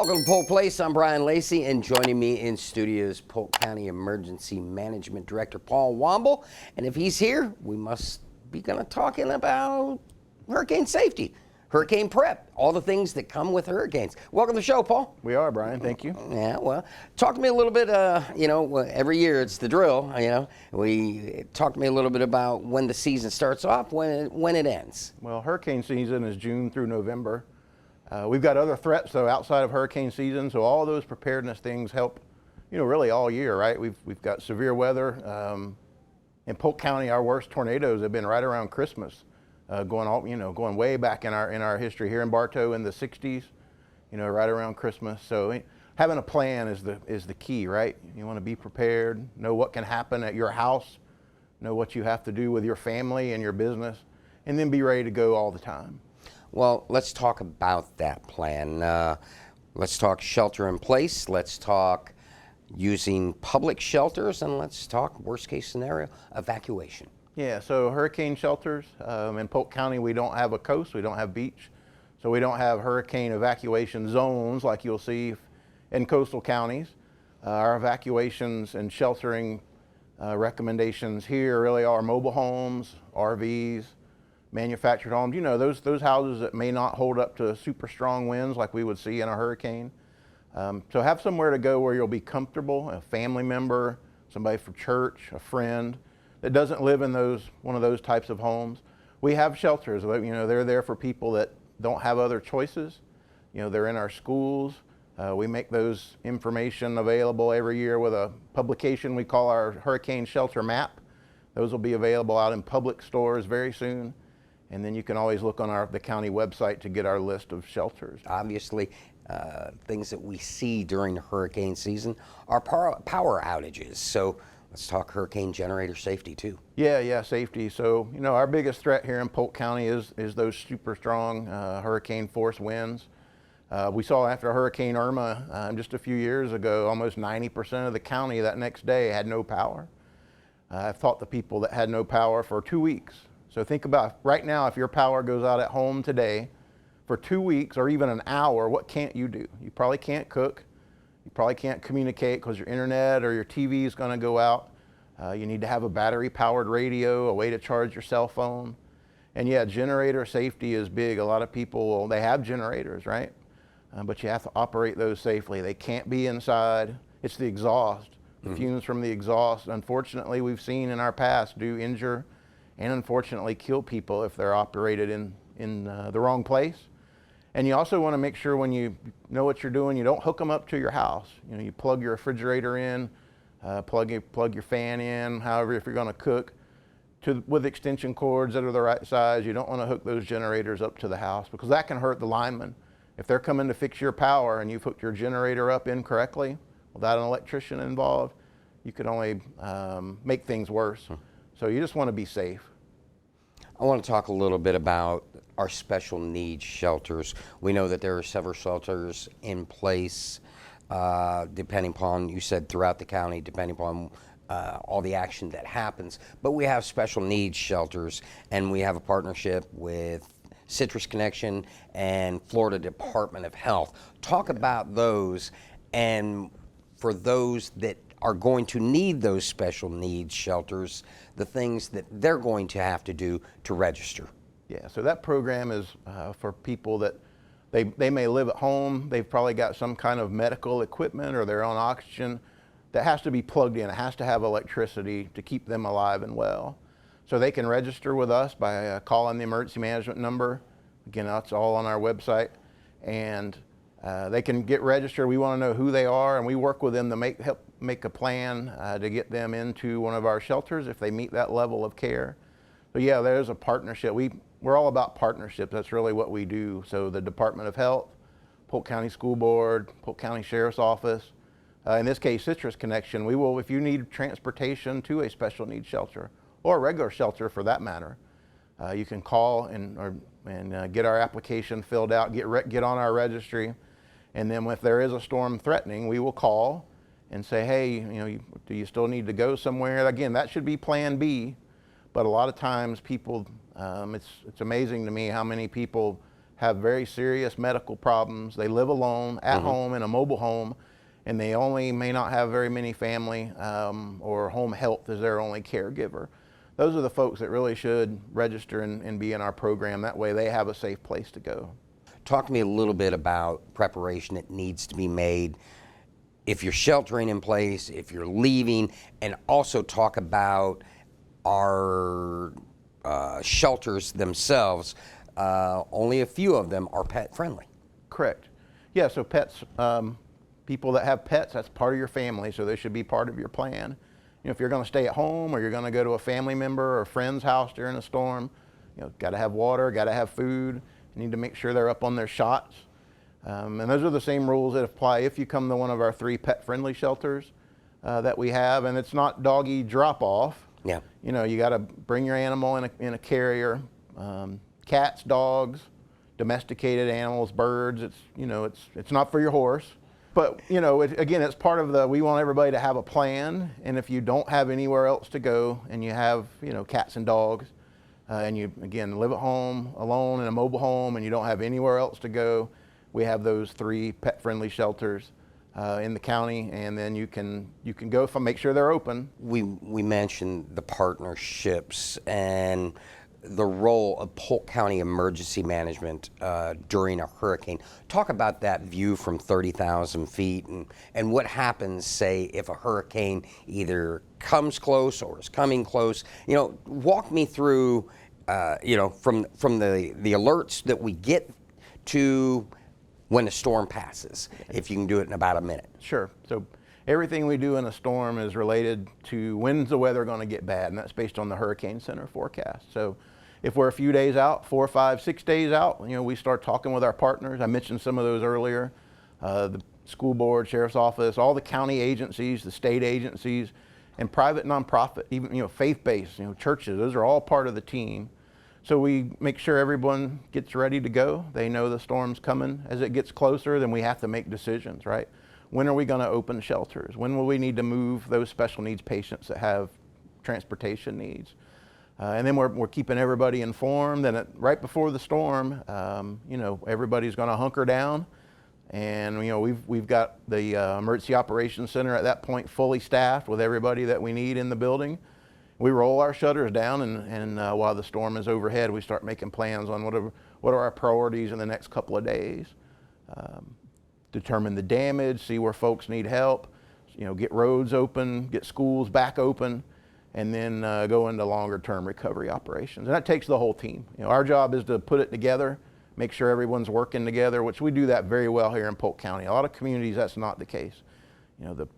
Welcome to Polk Place. I'm Brian Lacey, and joining me in studio is Polk County Emergency Management Director Paul Womble. And if he's here, we must be going to talking about hurricane safety, hurricane prep, all the things that come with hurricanes. Welcome to the show, Paul. We are, Brian. Thank you. Yeah, well, talk to me a little bit, every year it's the drill, talk to me a little bit about when the season starts off, when it ends. Well, hurricane season is June through November. We've got other threats, though, outside of hurricane season, so all those preparedness things help, really all year, right? We've got severe weather. In Polk County, our worst tornadoes have been right around Christmas, going way back in our history here in Bartow in the 60s, right around Christmas. So having a plan is the key, right? You want to be prepared, know what can happen at your house, know what you have to do with your family and your business, and then be ready to go all the time. Well, let's talk about that plan. Let's talk shelter in place. Let's talk using public shelters, and let's talk worst case scenario, evacuation. Yeah, so hurricane shelters, in Polk County we don't have a coast, we don't have beach, so we don't have hurricane evacuation zones like you'll see in coastal counties. Our evacuations and sheltering recommendations here really are mobile homes, RVs, manufactured homes, those houses that may not hold up to super strong winds like we would see in a hurricane. So have somewhere to go where you'll be comfortable, a family member, somebody from church, a friend that doesn't live in one of those types of homes. We have shelters, they're there for people that don't have other choices. They're in our schools. We make those information available every year with a publication we call our Hurricane Shelter Map. Those will be available out in public stores very soon. And then you can always look on the county website to get our list of shelters. Obviously, things that we see during the hurricane season are power outages. So let's talk hurricane generator safety too. Yeah, safety. So, our biggest threat here in Polk County is those super strong hurricane force winds. We saw after Hurricane Irma just a few years ago, almost 90% of the county that next day had no power. I've taught the people that had no power for 2 weeks. So think about right now, if your power goes out at home today for 2 weeks or even an hour, what can't you do? You probably can't cook. You probably can't communicate because your internet or your TV is going to go out. You need to have a battery-powered radio, a way to charge your cell phone. And yeah, generator safety is big. A lot of people, they have generators, right? But you have to operate those safely. They can't be inside. It's the exhaust. The fumes from the exhaust, unfortunately, we've seen in our past do injure and unfortunately kill people if they're operated in the wrong place. And you also want to make sure when you know what you're doing, you don't hook them up to your house. You plug your refrigerator in, plug your fan in, however, if you're going to cook, with extension cords that are the right size. You don't want to hook those generators up to the house because that can hurt the linemen. If they're coming to fix your power and you've hooked your generator up incorrectly, without an electrician involved, you could only make things worse. So you just want to be safe. I want to talk a little bit about our special needs shelters. We know that there are several shelters in place, depending upon, you said throughout the county, depending upon all the action that happens. But we have special needs shelters, and we have a partnership with Citrus Connection and Florida Department of Health. Talk about those, and for those that are going to need those special needs shelters, the things that they're going to have to do to register. Yeah, so that program is for people that they may live at home. They've probably got some kind of medical equipment or their own oxygen that has to be plugged in. It has to have electricity to keep them alive and well. So they can register with us by calling the emergency management number. Again, that's all on our website. And they can get registered. We want to know who they are, and we work with them to help make a plan to get them into one of our shelters if they meet that level of care. So yeah, there's a partnership. We're all about partnerships. That's really what we do. So the Department of Health, Polk County School Board, Polk County Sheriff's Office, in this case Citrus Connection, we will, if you need transportation to a special needs shelter or a regular shelter for that matter, you can call and get our application filled out, get on our registry. And then if there is a storm threatening, we will call and say, hey, do you still need to go somewhere? Again, that should be plan B. But a lot of times people, it's amazing to me how many people have very serious medical problems. They live alone at home in a mobile home, and they only may not have very many family or home health as their only caregiver. Those are the folks that really should register and be in our program. That way they have a safe place to go. Talk to me a little bit about preparation that needs to be made if you're sheltering in place, if you're leaving, and also talk about our shelters themselves. Only a few of them are pet friendly. Correct. Yeah, so pets, people that have pets, that's part of your family, so they should be part of your plan. You know, if you're going to stay at home or you're going to go to a family member or a friend's house during a storm, you know, got to have water, got to have food. You need to make sure they're up on their shots. And those are the same rules that apply if you come to one of our 3 pet-friendly shelters that we have. And it's not doggy drop-off. Yeah. You know, you got to bring your animal in a carrier. Cats, dogs, domesticated animals, birds. It's, you know, it's not for your horse. But, you know, again, it's part of we want everybody to have a plan. And if you don't have anywhere else to go and you have, you know, cats and dogs, and you, again, live at home alone in a mobile home and you don't have anywhere else to go, we have those 3 pet-friendly shelters in the county, and then you can go make sure they're open. We mentioned the partnerships and the role of Polk County emergency management during a hurricane. Talk about that view from 30,000 feet and what happens, say, if a hurricane either comes close or is coming close. You know, walk me through, you know, from the alerts that we get to when a storm passes, if you can do it in about a minute. Sure. So everything we do in a storm is related to when's the weather going to get bad, and that's based on the Hurricane Center forecast. So if we're a few days out, 4, 5, 6 days out, you know, we start talking with our partners. I mentioned some of those earlier. The school board, sheriff's office, all the county agencies, the state agencies, and private nonprofit, even, you know, faith-based, you know, churches. Those are all part of the team. So we make sure everyone gets ready to go. They know the storm's coming. As it gets closer, then we have to make decisions, right? When are we going to open shelters? When will we need to move those special needs patients that have transportation needs? And then we're keeping everybody informed. And right before the storm, you know, everybody's going to hunker down. And, you know, we've got the Emergency Operations Center at that point fully staffed with everybody that we need in the building. We roll our shutters down, and while the storm is overhead, we start making plans on what are our priorities in the next couple of days. Determine the damage, see where folks need help, you know, get roads open, get schools back open, and then go into longer-term recovery operations. And that takes the whole team. You know, our job is to put it together, make sure everyone's working together, which we do that very well here in Polk County. A lot of communities, that's not the case. You know,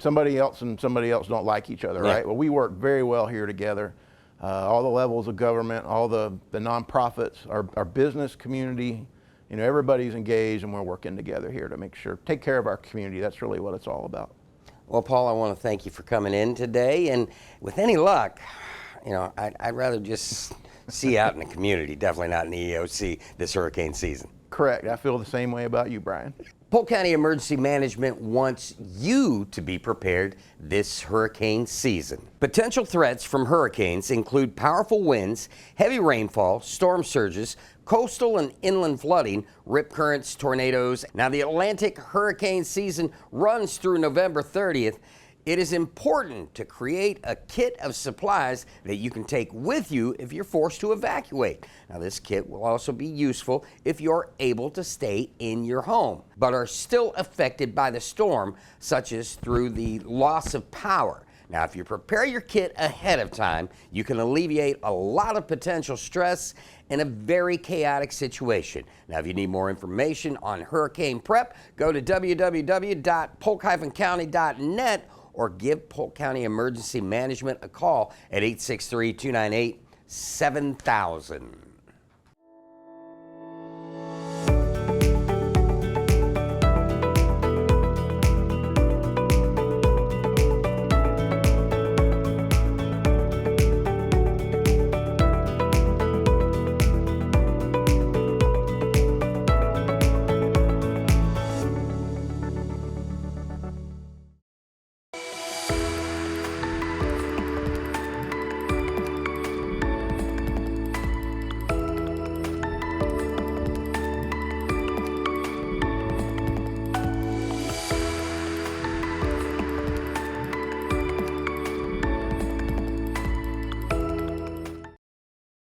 somebody else and somebody else don't like each other, right? Well, we work very well here together. All the levels of government, all the nonprofits, our business community, you know, everybody's engaged, and we're working together here to make sure, take care of our community. That's really what it's all about. Well, Paul, I want to thank you for coming in today, and with any luck, you know, I'd rather just see you out in the community, definitely not in the EOC this hurricane season. Correct. I feel the same way about you, Brian. Polk County Emergency Management wants you to be prepared this hurricane season. Potential threats from hurricanes include powerful winds, heavy rainfall, storm surges, coastal and inland flooding, rip currents, tornadoes. Now, the Atlantic hurricane season runs through November 30th. It is important to create a kit of supplies that you can take with you if you're forced to evacuate. Now, this kit will also be useful if you're able to stay in your home, but are still affected by the storm, such as through the loss of power. Now, if you prepare your kit ahead of time, you can alleviate a lot of potential stress in a very chaotic situation. Now, if you need more information on hurricane prep, go to www.polk-county.net or give Polk County Emergency Management a call at 863-298-7000.